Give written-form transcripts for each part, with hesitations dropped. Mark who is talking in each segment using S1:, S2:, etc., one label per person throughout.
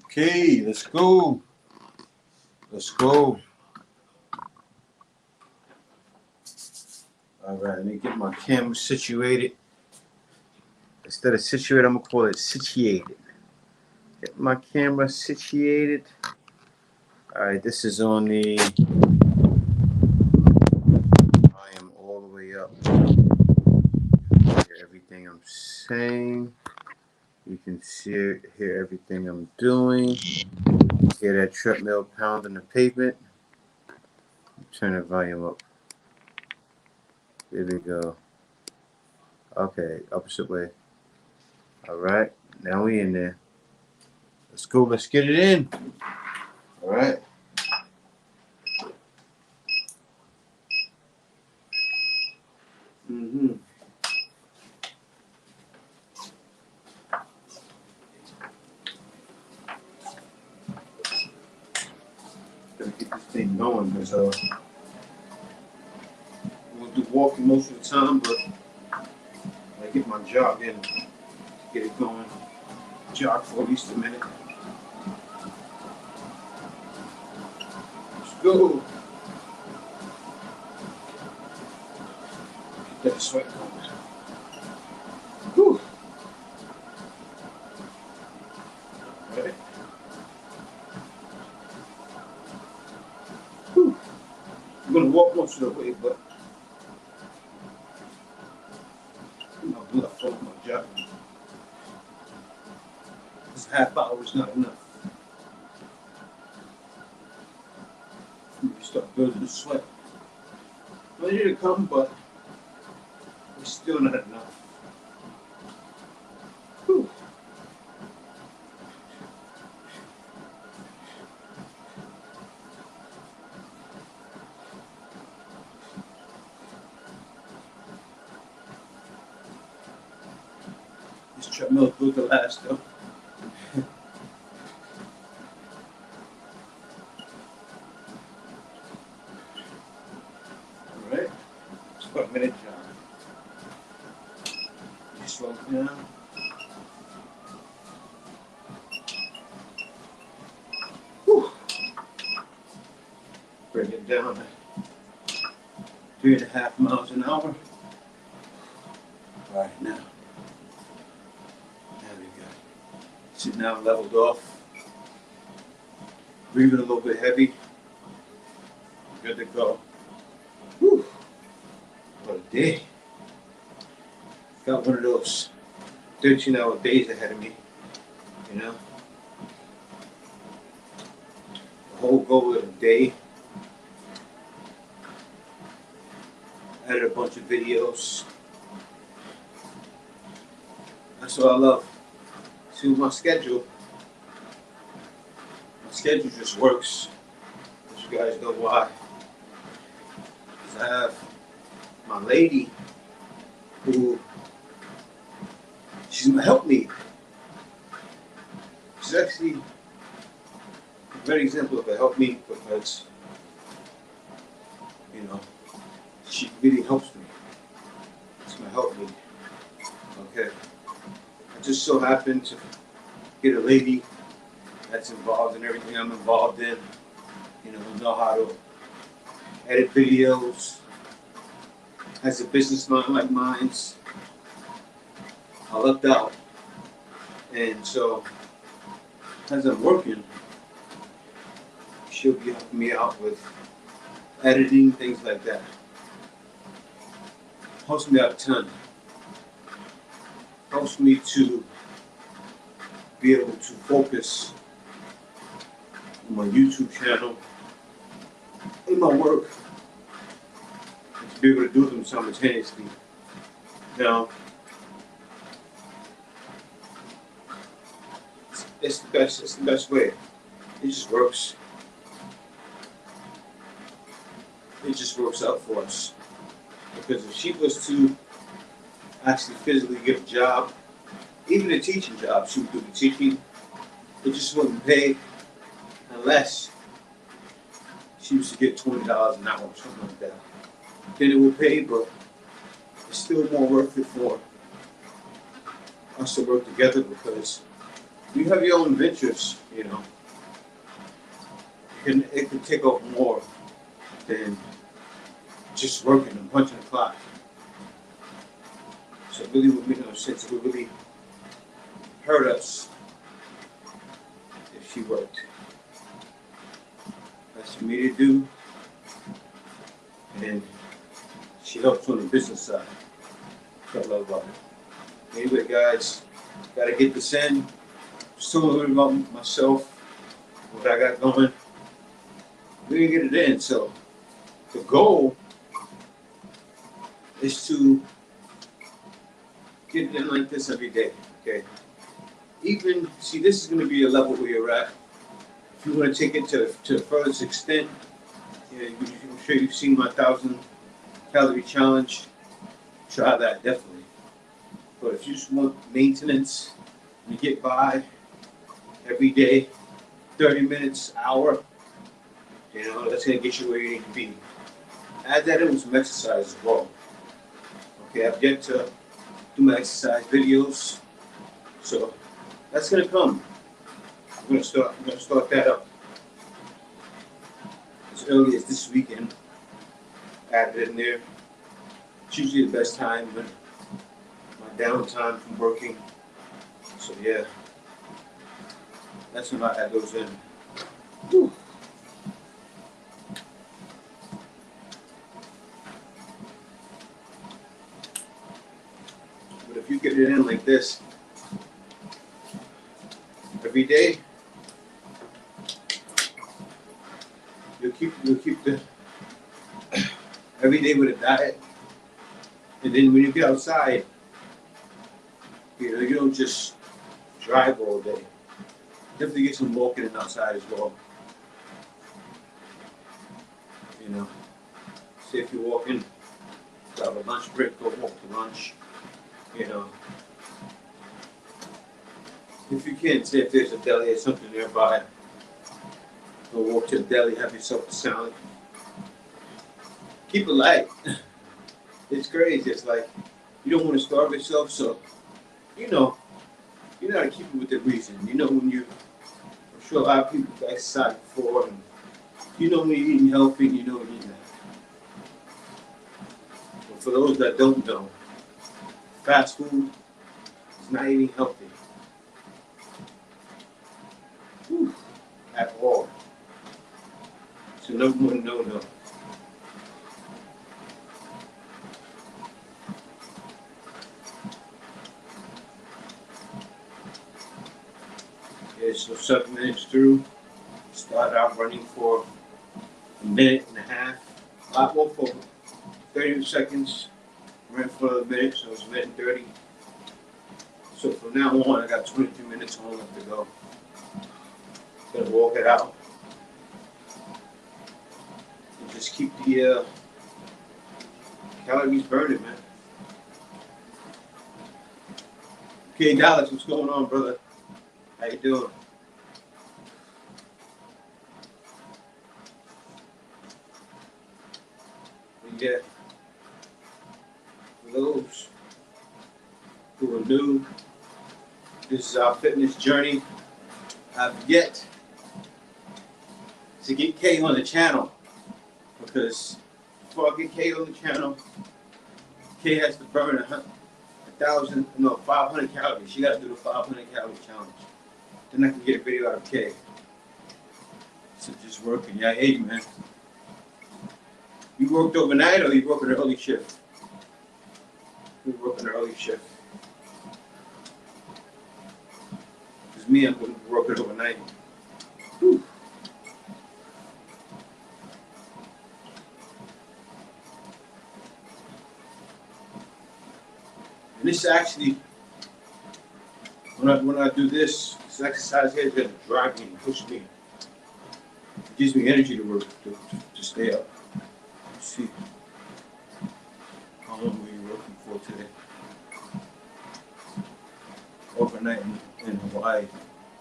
S1: Okay, let's go. Let's go. All right, let me get my camera situated. Instead of situated, I'm gonna call it situated. Get my camera situated. All right, this is on the. I am all the way up. Hear everything I'm saying. You can hear everything I'm doing. Hear that treadmill pounding the pavement. Turn the volume up. There we go. Okay, opposite way. All right, now we in there. Let's go. Let's get it in. All right. Mm-hmm. Gotta get this thing going because we'll do walking most of the time, but I get my jog in, get it going. Jog for at least a minute. Let's go. Get that sweat going. Whew. All right. Whew. I'm gonna walk most of the way, but my blood full of my jog. This half hour is not enough. You start building the sweat. Ready to come, but it's still not enough. Whew. This treadmill is built to last, though. All right. It's about a minute jog. Just slow down. Whew. Bring it down to 3.5 miles an hour. All right, now. There we go. Sitting down, leveled off. Breathing a little bit heavy. Good to go. Whew. What a day. Got one of those 13-hour days ahead of me. You know? The whole goal of the day. I edited a bunch of videos. That's what I love. See, my schedule just works. But you guys know why. Because I have my lady who, she's gonna help me. She's actually a great example of a help me because, you know, she really helps me. It's gonna help me. Okay. I just so happen to get a lady that's involved in everything I'm involved in. You know how to edit videos, has a business mind like mine. I lucked out. And so, as I'm working, she'll be helping me out with editing, things like that. Helps me out a ton. Helps me to be able to focus on my YouTube channel, in my work, and to be able to do them simultaneously. Now, it's the best way. It just works. It just works out for us. Because if she was to actually physically get a job, even a teaching job, she would do the teaching, it just wouldn't pay unless she was to get $20 an hour or something like that. Then it would pay, but it's still more worth it for us to work together because you have your own ventures, you know, it can take up more than just working and punching the clock. So it really would make no sense. It would really hurt us if she worked. That's for me to do, and she helps on the business side. That's what I love about it. Anyway, guys, gotta get this in. Just a little bit about myself, what I got going. We're gonna get it in. So the goal is to get it in like this every day. Okay. Even see, this is gonna be a level where you're at. If you want to take it to the furthest extent, yeah, I'm sure you've seen my 1,000-calorie challenge. Try that definitely. But if you just want maintenance, you get by every day, 30 minutes, hour, you know, that's gonna get you where you need to be. Add that in with some exercise as well. Okay, I've yet to do my exercise videos, so that's gonna come. I'm gonna start that up as early as this weekend. Add it in there. It's usually the best time when my downtime from working. So yeah, that's when I add those in. Whew. But if you get it in like this every day, you'll keep the every day with a diet, and then when you get outside, you know, you don't just drive all day. Definitely get some walking in outside as well. You know, say if you're walking, grab a lunch break, go walk to lunch. You know, if you can, say if there's a deli or something nearby, go walk to the deli, have yourself a salad. Keep it light. It's crazy. It's like you don't want to starve yourself, so you know how to keep it within reason. You know when I'm sure a lot of people have exercised before, and you know when you're eating healthy, and you know when you're not. But for those that don't know, fast food is not eating healthy. Whew, at all. So number one, no. Okay, so 7 minutes through. Started out running for a minute and a half. Well, for 30 seconds. Ran for a minute, so it's a minute and 30. So from now on, I got 23 minutes on left to go. Gonna walk it out. And just keep the calories burning, man. Okay, Dallas, what's going on, brother? How you doing? Yeah. For those who are new, this is our fitness journey. I've yet to get Kay on the channel because before I get Kay on the channel, Kay has to burn 500 calories. She got to do the 500 calorie challenge. Then I can get a video out of Kay. So just working. Yeah, hey man. You worked overnight or you worked an early shift? We work an early shift. Because me, I'm going to work it overnight. Whew. And this actually, when I do this exercise here, it's going to drive me and push me. It gives me energy to work, to stay up. Let's see. How long were you working for today? Overnight in Hawaii.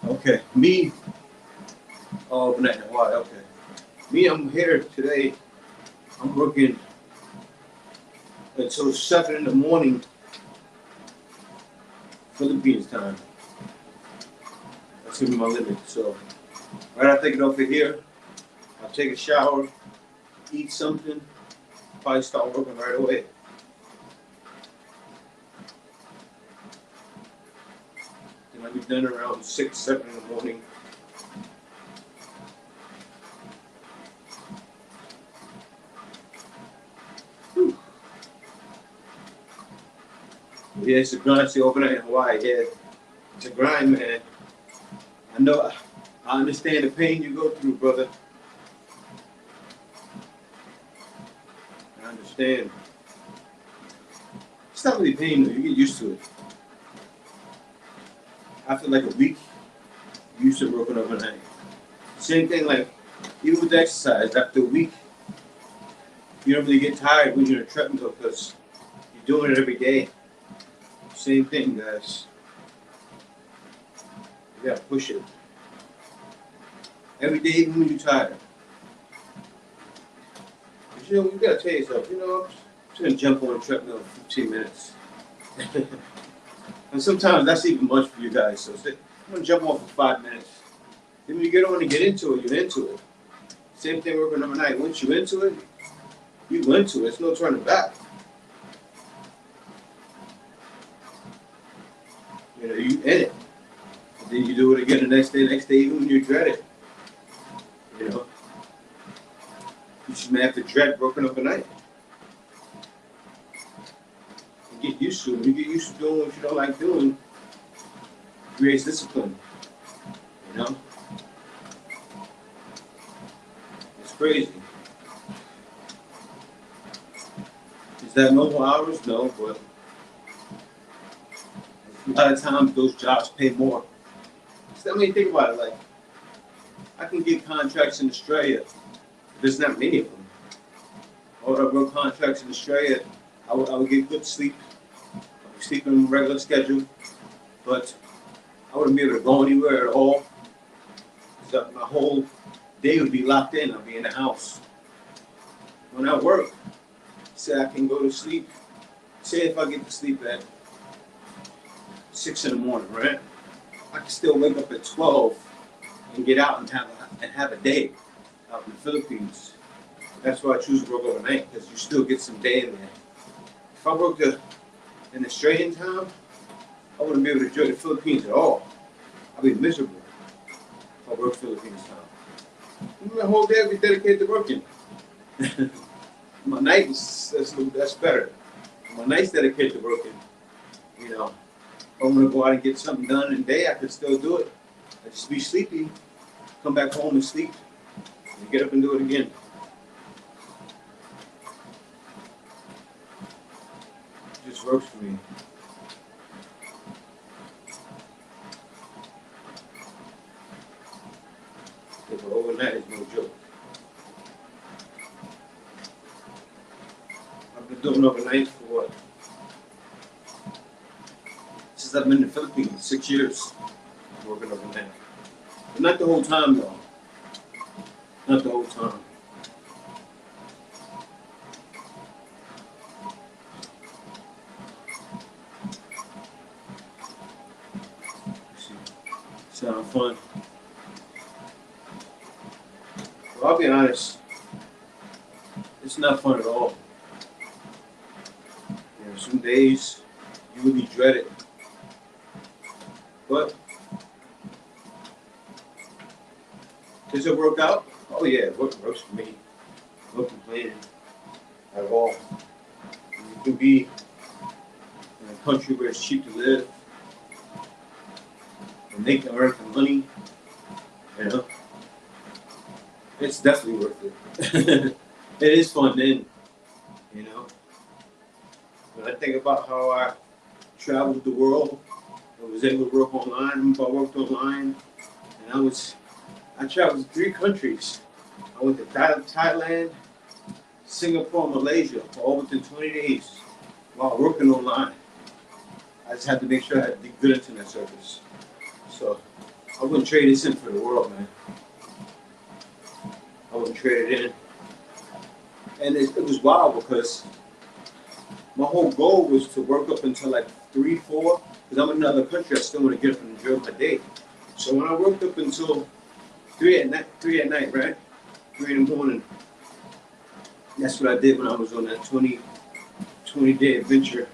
S1: Okay. Me. Oh, overnight in Hawaii. Okay. Me, I'm here today. I'm working until 7 in the morning, Philippines time. to my limit. So right after I get off of here, I'll take a shower, eat something, probably start working right away. Then I'll be done around 6, 7 in the morning. Whew. Yeah, it's a grind. See, overnight in Hawaii, yeah, it's a grind, man. I know, I understand the pain you go through, brother. I understand. It's not really pain though, you get used to it. After like a week, you used to working overnight. Same thing, like, even with exercise, after a week, you don't really get tired when you're in a treadmill because you're doing it every day. Same thing, guys. You gotta push it. Every day, even when you're tired. But you know, you gotta tell yourself, you know, I'm just gonna jump on a treadmill for 15 minutes. And sometimes that's even much for you guys. So say, I'm gonna jump on for 5 minutes. Then when you get on and get into it, you're into it. Same thing working overnight. Once you're into it, you go into it. There's no turning back. You know, you in it. And then you do it again the next day, even when you dread it. You know, you should have to dread working overnight. You get used to it. When you get used to doing what you don't like doing, it creates discipline. You know? It's crazy. Is that normal hours? No, but a lot of times those jobs pay more. So, I mean, think about it. Like, I can get contracts in Australia. There's not many of them. Or I work contracts in Australia. I would get good sleep. I would sleep on a regular schedule. But I wouldn't be able to go anywhere at all. So my whole day would be locked in. I'd be in the house. When I work, say I can go to sleep. Say if I get to sleep at 6 in the morning, right? I can still wake up at 12 and get out and have a day out in the Philippines. That's why I choose to work overnight, because you still get some day in there. If I worked in the Australian time, I wouldn't be able to enjoy the Philippines at all. I'd be miserable if I worked Philippines time. My whole day would be dedicated to working. My night that's better. My night's dedicated to working. You know, if I'm gonna go out and get something done in the day, I could still do it. I just be sleepy, come back home and sleep, and get up and do it again. It just works for me. Yeah, but overnight is no joke. I've been doing overnight for what? Since I've been in the Philippines, 6 years working overnight. But not the whole time though. Not the whole time. Sound fun. Well, I'll be honest, it's not fun at all. You know, some days you really dread it. But does it work out? Oh yeah, it works for me. No complaining at all. You can be in a country where it's cheap to live and make American money, you know. It's definitely worth it. It is fun then, you know. When I think about how I traveled the world, I was able to work online. I worked online, and I traveled to 3 countries. I went to Thailand, Singapore, Malaysia, all within 20 days while working online. I just had to make sure I had good internet service. So I wouldn't trade this in for the world, man. I wouldn't trade it in. And it was wild because my whole goal was to work up until like 3, 4, because I'm in another country. I still want to get up and enjoy my day. So when I worked up until 3 at night, right? 3 in the morning. That's what I did when I was on that 20-day adventure.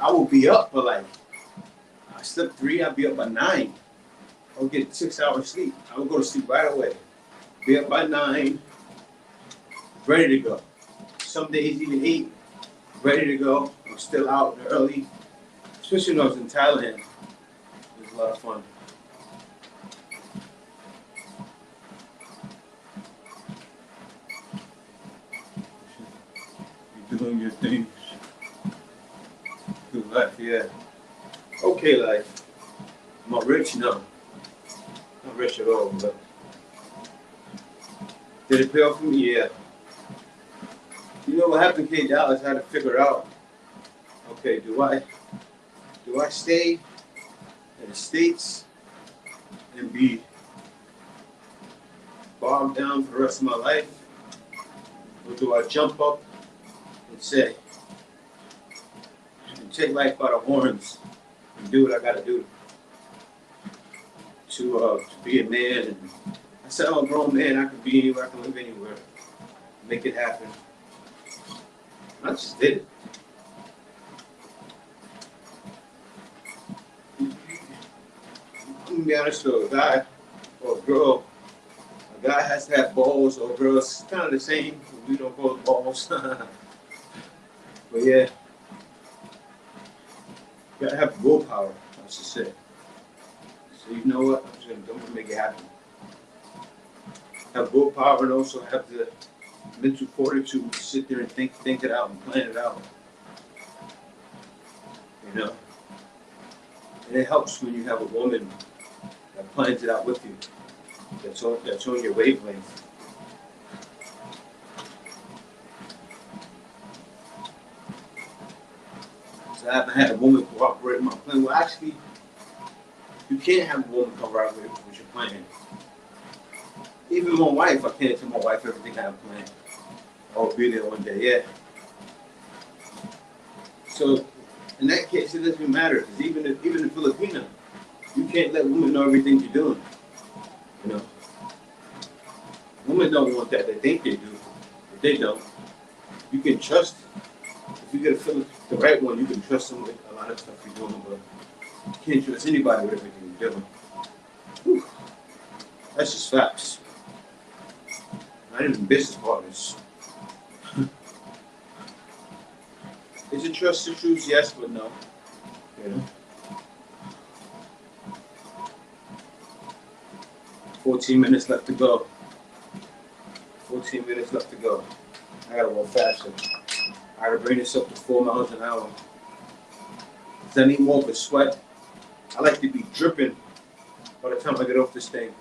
S1: I would be up for like, I slept 3, I'd be up by 9. I would get 6 hours sleep. I would go to sleep right away. Be up by 9, ready to go. Some days even 8, ready to go. I'm still out early, especially when I was in Thailand. It was a lot of fun. You're doing your things. Good life, yeah. Okay life. I'm not rich, no. Not rich at all, but did it pay off for me? Yeah. You know what happened, K Dallas? I had to figure out, okay, do I stay in the States and be bogged down for the rest of my life? Or do I jump up and say, and take life by the horns and do what I gotta do to be a man? And I said, I'm a grown man, I can be anywhere, I can live anywhere, make it happen. I just did it. I'm gonna be honest with a guy or a girl. A guy has to have balls, or a girl, it's kind of the same. We don't call it balls. But yeah, you gotta have willpower, I should say. So you know what? I'm gonna make it happen. Have willpower and also have the mental fortitude to sit there and think it out and plan it out. You know? And it helps when you have a woman that plans it out with you. That's on your wavelength. So I haven't had a woman cooperate with my plan. Well, actually, you can't have a woman cooperate with your plan. Even my wife, I can't tell my wife everything I have planned. I'll be there one day, yeah. So in that case, it doesn't matter, because even in Filipino, you can't let women know everything you're doing. You know, women don't want that. They think they do, but they don't. You can trust. If you get the right one, you can trust them with a lot of stuff you're doing, but you can't trust anybody with everything you're doing. Whew. That's just facts. Not even business partners. Is it trust issues? Yes, but no. You know. 14 minutes left to go. 14 minutes left to go. I gotta go faster. I gotta bring this up to 4 miles an hour. Cause I need more of a sweat. I like to be dripping by the time I get off this thing.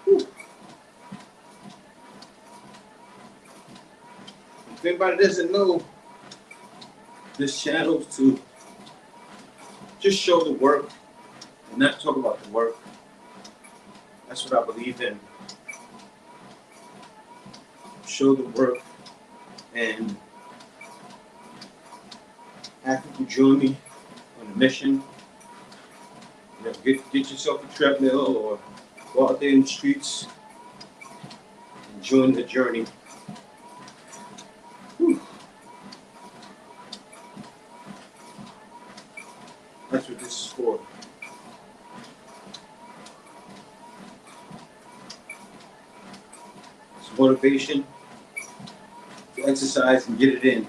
S1: Whew. If anybody doesn't know, this channel is to just show the work and not talk about the work. That's what I believe in. Show the work and have people join me on the mission. You know, get yourself a treadmill or go out there in the streets and join the journey. Whew. That's what this is for. It's motivation to exercise and get it in.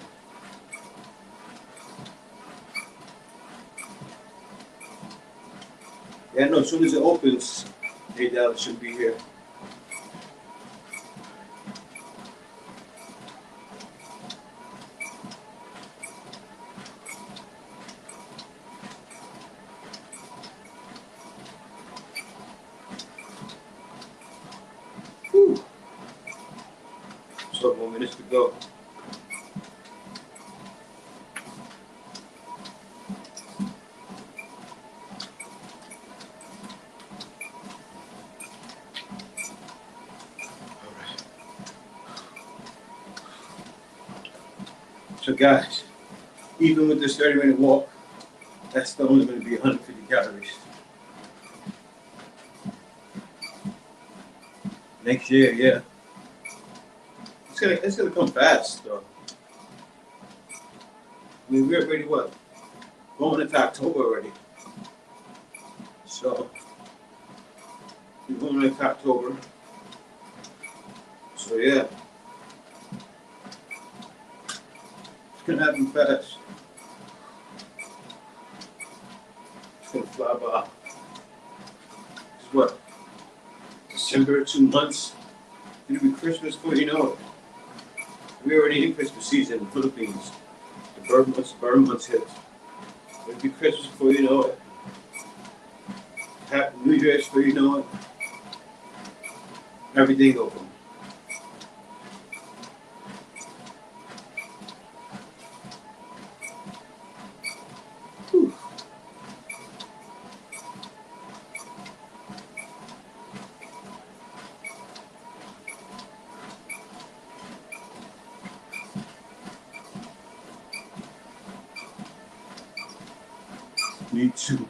S1: Yeah, no, as soon as it opens, $8 should be here. Whew. 12 more minutes to go. So guys, even with this 30-minute walk, that's still only going to be 150 calories. Next year, yeah. It's gonna come fast though. I mean, we're already what? Going into October already. So we're going into October. So yeah, it's gonna happen fast. It's gonna fly by. It's what? December, 2 months. It'll be Christmas before you know it. We're already in Christmas season in the Philippines. The bird months hit. It'll be Christmas before you know it. Happy New Year's before you know it. Everything open. Whew. Me too.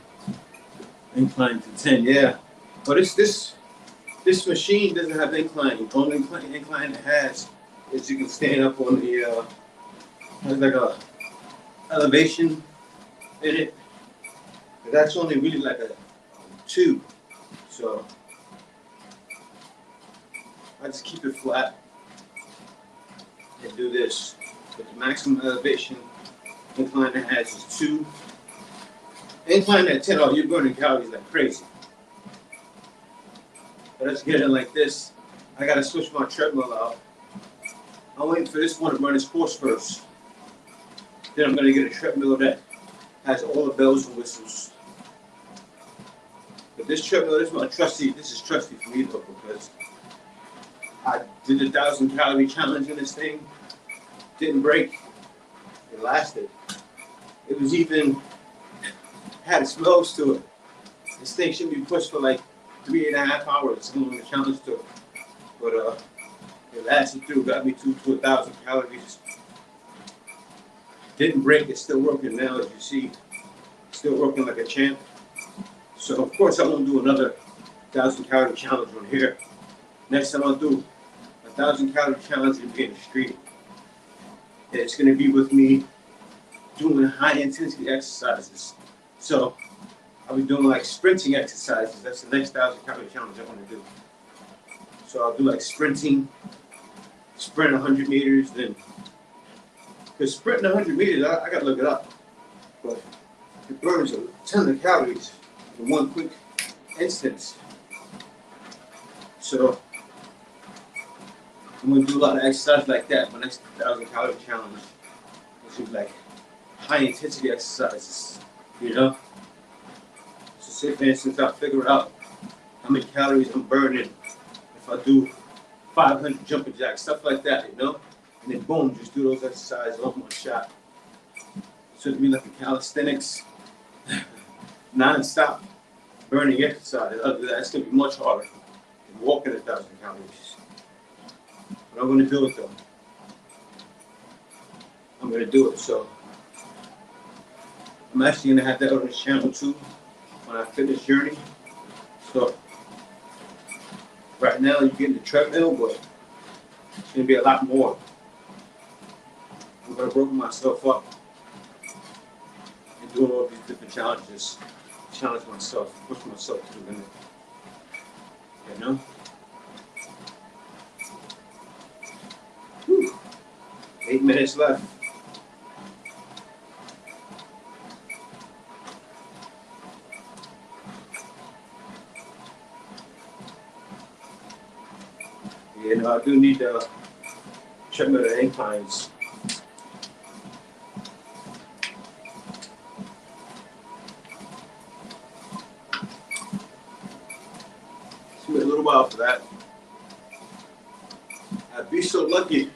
S1: Incline to 10, yeah. But this machine doesn't have incline. The only incline it has is you can stand up on the has like a elevation in it. But that's only really like a 2. So I just keep it flat and do this. But the maximum elevation incline it has is 2. Incline at 10, oh, you're burning calories like crazy. But let's get it like this. I gotta switch my treadmill out. I'm waiting for this one to run its course first. Then I'm gonna get a treadmill that has all the bells and whistles. But this treadmill, this is trusty for me though, because I did the 1,000 calorie challenge in this thing. Didn't break. It lasted. It was even had its smells to it. This thing should be pushed for like 3.5 hours. How long the challenge took. But it lasted through, got me to 1,000 calories. Didn't break, it's still working now, as you see. Still working like a champ. So of course I won't do another 1,000 calorie challenge on here. Next time I'll do 1,000 calorie challenge and be in the street. And it's gonna be with me doing high intensity exercises. So I'll be doing like sprinting exercises. That's the next 1,000 calorie challenge I want to do. So I'll do like sprint 100 meters, then. Because sprinting 100 meters, I gotta look it up. But it burns a ton of calories in one quick instance. So I'm gonna do a lot of exercise like that. My next 1,000 calorie challenge, which is like high intensity exercises, you know? So say for instance, I figure out how many calories I'm burning if I do 500 jumping jacks, stuff like that, you know? And then boom, just do those exercises all in one shot. So it'd be like a calisthenics, non-stop burning exercise. Other than that, it's gonna be much harder than walking 1,000 calories. But I'm gonna do it though. I'm gonna do it. So I'm actually gonna have that on this channel too when I finish journey. So right now you're getting the treadmill, but it's gonna be a lot more. I'm gonna work myself up and doing all these different challenges, challenge myself, push myself to the limit. You know? Whew. 8 minutes left. You know, I do need the treadmill inclines. It's been a little while for that. I'd be so lucky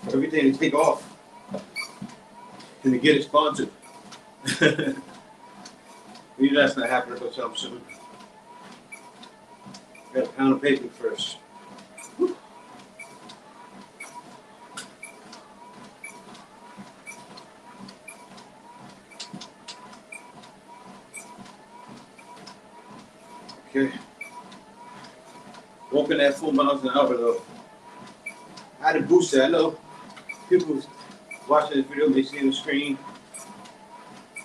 S1: for everything to take off and to get it sponsored. Maybe that's not happening for some soon. Got a pound of paper first. Okay. walking at 4 miles an hour though. I had to boost it. I know people watching this video may see on the screen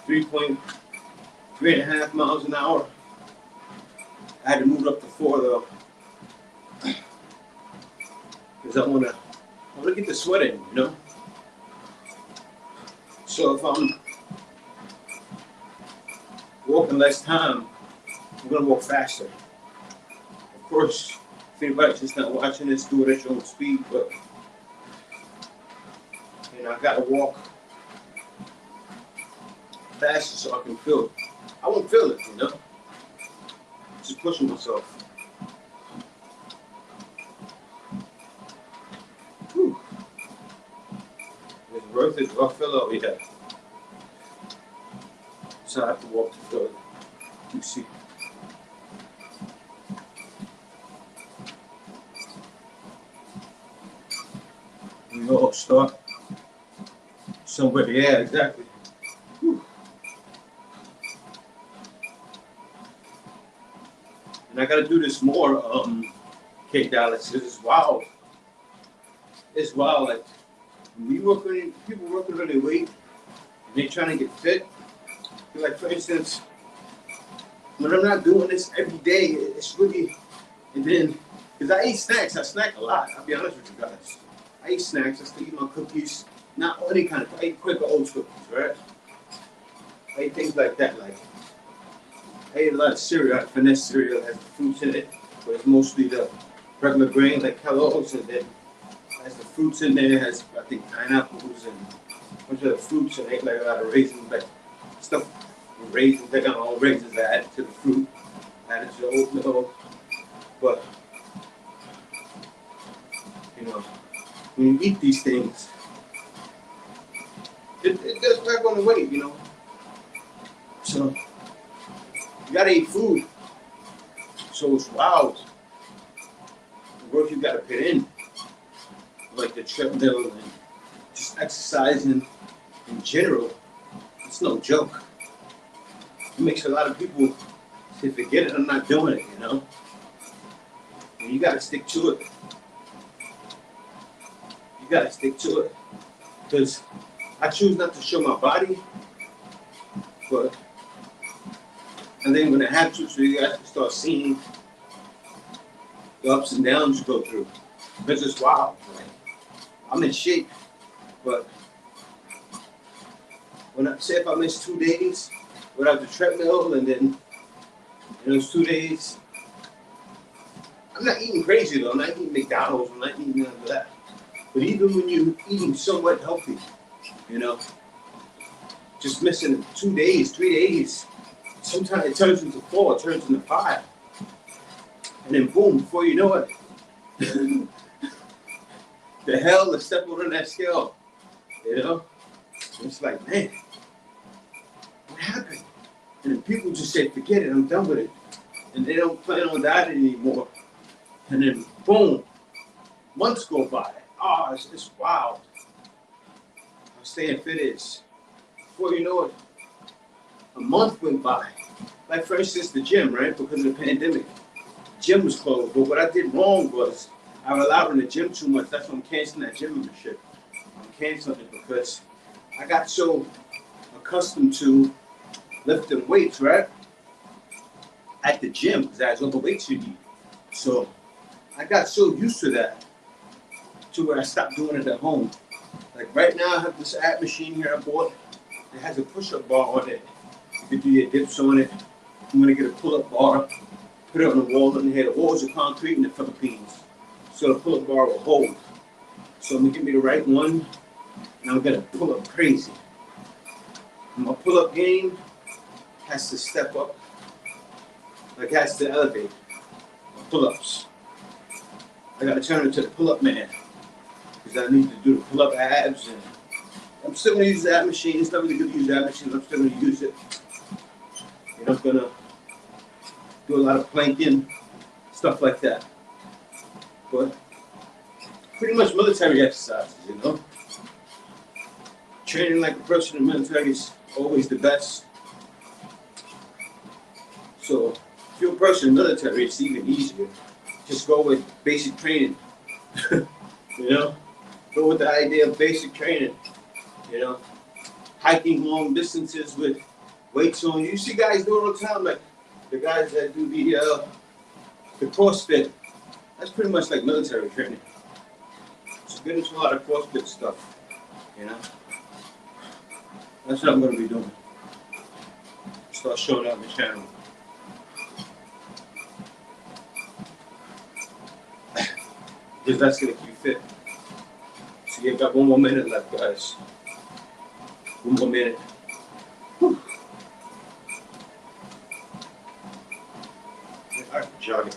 S1: 3.5 miles an hour. I had to move it up to 4 though. Because I wanna get the sweat in, you know? So if I'm walking less time, I'm gonna walk faster. Of course, if anybody's just not watching this, do it at your own speed, but you know, I gotta walk faster so I can feel it. I won't feel it, you know? Just pushing myself. Whew. It's worth it. Do I feel it? Yeah. So I have to walk to feel it. You see. We all start somewhere. Yeah, exactly. Whew. And I gotta do this more, K Dallas, because it's wild. It's wild. Like people working really late and they trying to get fit. Like for instance, when I'm not doing this every day, it's really, and then because I eat snacks, I snack a lot. I'll be honest with you guys. I eat snacks. I still eat my cookies, not any kind of. I eat Quaker Oats cookies, right? I eat things like that. Like I eat a lot of cereal, like finesse cereal, has the fruits in it, but it's mostly the regular grain like Kellogg's, and then has the fruits in there. It has I think pineapples and a bunch of the fruits, and like a lot of raisins, like stuff. Raisins, they got all raisins added to the fruit, added to the oatmeal, but you know, when you eat these things, it does back on the weight, you know. So you gotta eat food. So it's wild. The work you gotta put in, like the treadmill and just exercising in general, it's no joke. It makes a lot of people say, forget it, I'm not doing it, you know. And you gotta stick to it. You gotta stick to it. Because I choose not to show my body, but and then when I have to, so you guys can start seeing the ups and downs you go through. Because it's wild. Like, I'm in shape, but when I say if I miss 2 days without the treadmill, and then in those 2 days, I'm not eating crazy though. I'm not eating McDonald's. I'm not eating none of that. But even when you're eating somewhat healthy, you know, just missing 2 days, 3 days, sometimes it turns into 4, it turns into 5. And then boom, before you know it, the hell is stepping on that scale, you know? It's like, man, what happened? And then people just say, forget it, I'm done with it. And they don't plan on dieting anymore. And then boom, months go by. Oh, it's wild. How staying fit is. Before you know it, a month went by. Like for instance, the gym, right? Because of the pandemic, the gym was closed. But what I did wrong was I relied on the gym too much. That's why I'm canceling that gym membership. I'm canceling it because I got so accustomed to lifting weights, right? At the gym, because that's all the weights you need. So I got so used to that to where I stopped doing it at home. Like right now, I have this ab machine here I bought. It has a push-up bar on it. You can do your dips on it. I'm gonna get a pull-up bar, put it on the wall in here. The walls are concrete in the Philippines, so the pull-up bar will hold. So I'm gonna give me the right one, and I'm gonna pull up crazy. And my pull-up game has to step up, like has to elevate. My pull-ups. I gotta turn into the pull-up man, because I need to do the pull-up abs, and I'm still gonna use that machine. It's not really good to use that machine. I'm still gonna use it. And I'm gonna do a lot of planking, stuff like that. But pretty much military exercises, you know. Training like a person in the military is always the best. So if you're a person in the military, it's even easier. just go with basic training. You know, go with the idea of basic training. You know, hiking long distances with weights on. You see guys do it all the time, like the guys that do the CrossFit. That's pretty much like military training. So get into a lot of CrossFit stuff. You know, that's what I'm gonna be doing. Start showing up on the channel. Because that's gonna keep you fit. So you've got 1 more minute left, guys. 1 more minute. Whew. I'm jogging.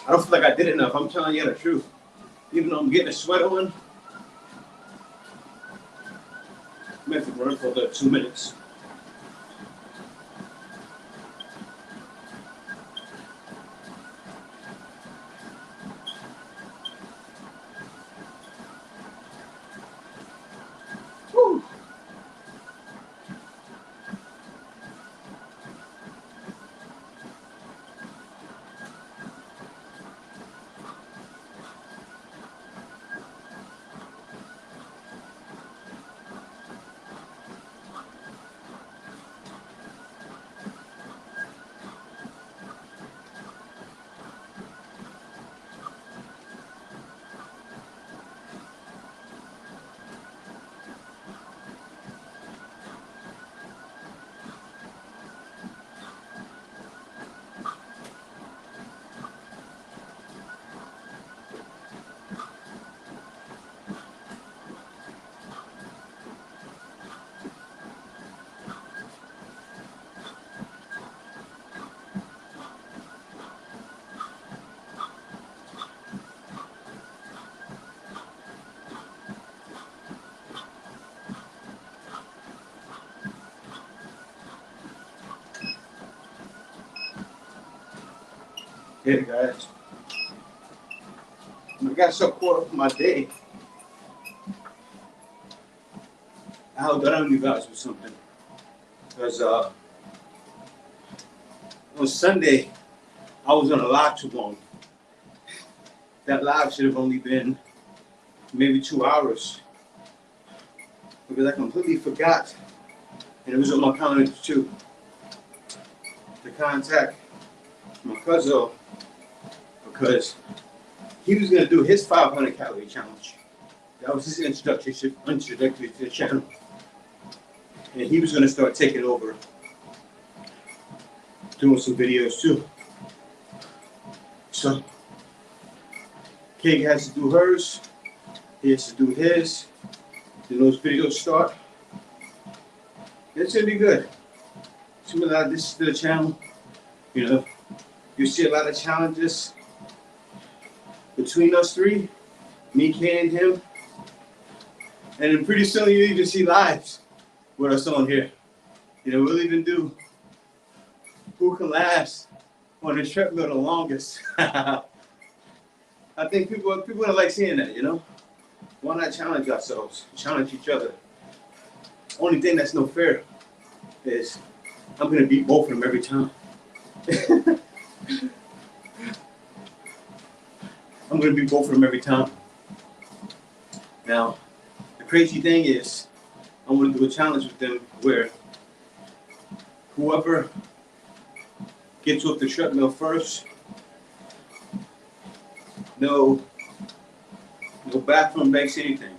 S1: I don't feel like I did enough. I'm telling you the truth. Even though I'm getting a sweat on, I'm going to run for the 2 minutes. Whew. Hey guys, I got so caught up in my day. I held on you guys with something. Because on Sunday, I was on a live too long. That live should have only been maybe 2 hours. Because I completely forgot, and it was on my calendar too, to contact my cousin, because he was going to do his 500 calorie challenge. That was his introductory to the channel. And he was going to start taking over, doing some videos too. So, Kate has to do hers, he has to do his, then those videos start. It's going to be good. It's going to be a lot of this to the channel. You know, you see a lot of challenges between us three, me, Kay, and him. And then pretty soon you even see lives with us on here. You know, we'll even do who can last on the treadmill the longest. I think people don't like seeing that, you know? Why not challenge ourselves, challenge each other? Only thing that's no fair is I'm going to beat both of them every time. I'm going to beat both of them every time. Now, the crazy thing is, I want to do a challenge with them where whoever gets off the treadmill first, no bathroom breaks, anything.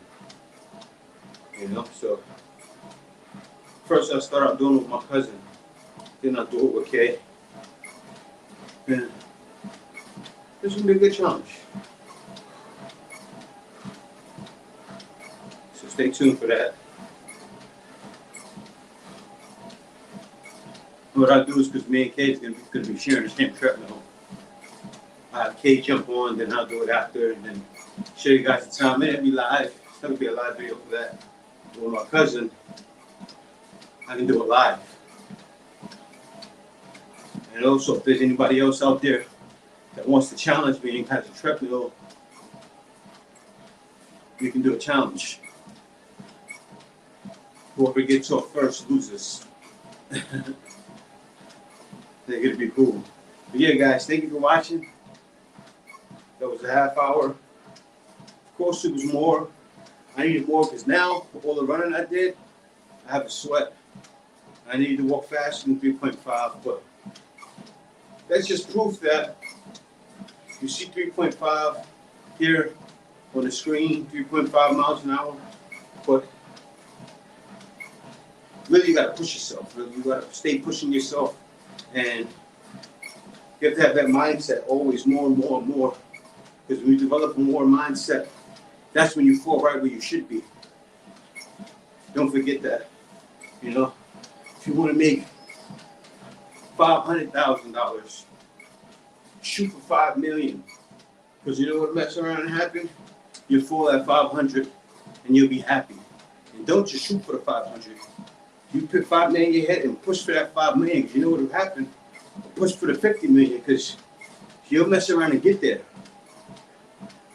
S1: You know, so first I start out doing it with my cousin, then I do it with Kay. And this will be a good challenge. So stay tuned for that. What I do is, because me and Kay is going to be sharing the same treadmill, I have Kay jump on, then I'll do it after, and then show you guys the time. It'll be live. It's going to be a live video for that. With my cousin, I can do it live. And also, if there's anybody else out there that wants to challenge me and has a treadmill, we can do a challenge. Whoever gets off first loses. I think it'd be cool. But yeah, guys, thank you for watching. That was a half hour. Of course, it was more. I needed more because now, with all the running I did, I have a sweat. I needed to walk faster than 3.5, but that's just proof that you see 3.5 here on the screen, 3.5 miles an hour, but really you gotta push yourself. Really, you gotta stay pushing yourself, and you have to have that mindset always more and more and more. Because when you develop a more mindset, that's when you fall right where you should be. Don't forget that. You know, if you want to make $500,000, shoot for 5 million. Because you know what mess around and happen? You'll fall at 500 and you'll be happy. And don't just shoot for the 500. You put 5 million in your head and push for that 5 million. You know what will happen? Push for the 50 million because you'll mess around and get there.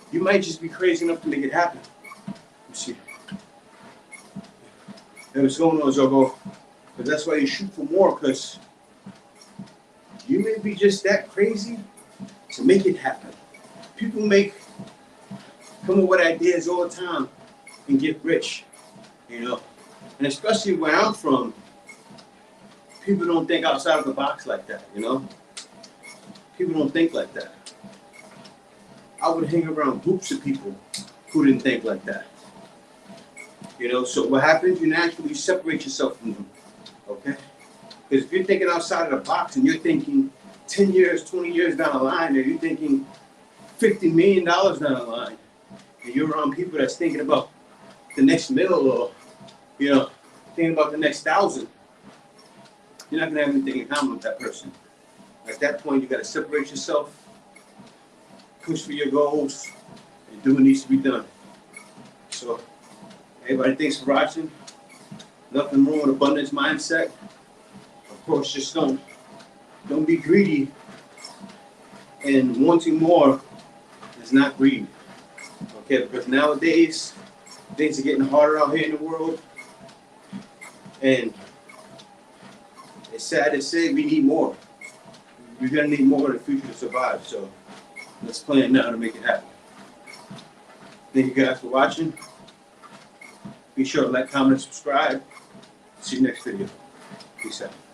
S1: You might just be crazy enough to make it happen. You see. And what's going on, Zogo? But that's why you shoot for more, because you may be just that crazy to make it happen. People come up with ideas all the time and get rich, you know. And especially where I'm from, people don't think outside of the box like that, you know. People don't think like that. I would hang around groups of people who didn't think like that. You know, so what happens? You naturally separate yourself from them, okay? Because if you're thinking outside of the box and you're thinking 10 years, 20 years down the line, or you're thinking $50 million down the line, and you're around people that's thinking about the next mill or, you know, thinking about the next 1,000, you're not going to have anything in common with that person. At that point, you got to separate yourself, push for your goals, and do what needs to be done. So, everybody, thanks for watching. Nothing wrong with abundance mindset. Of course, just don't be greedy. And wanting more is not greed. Okay, because nowadays, things are getting harder out here in the world. And it's sad to say we need more. We're going to need more in the future to survive. So, let's plan now to make it happen. Thank you guys for watching. Be sure to like, comment, and subscribe. See you next video. Peace out.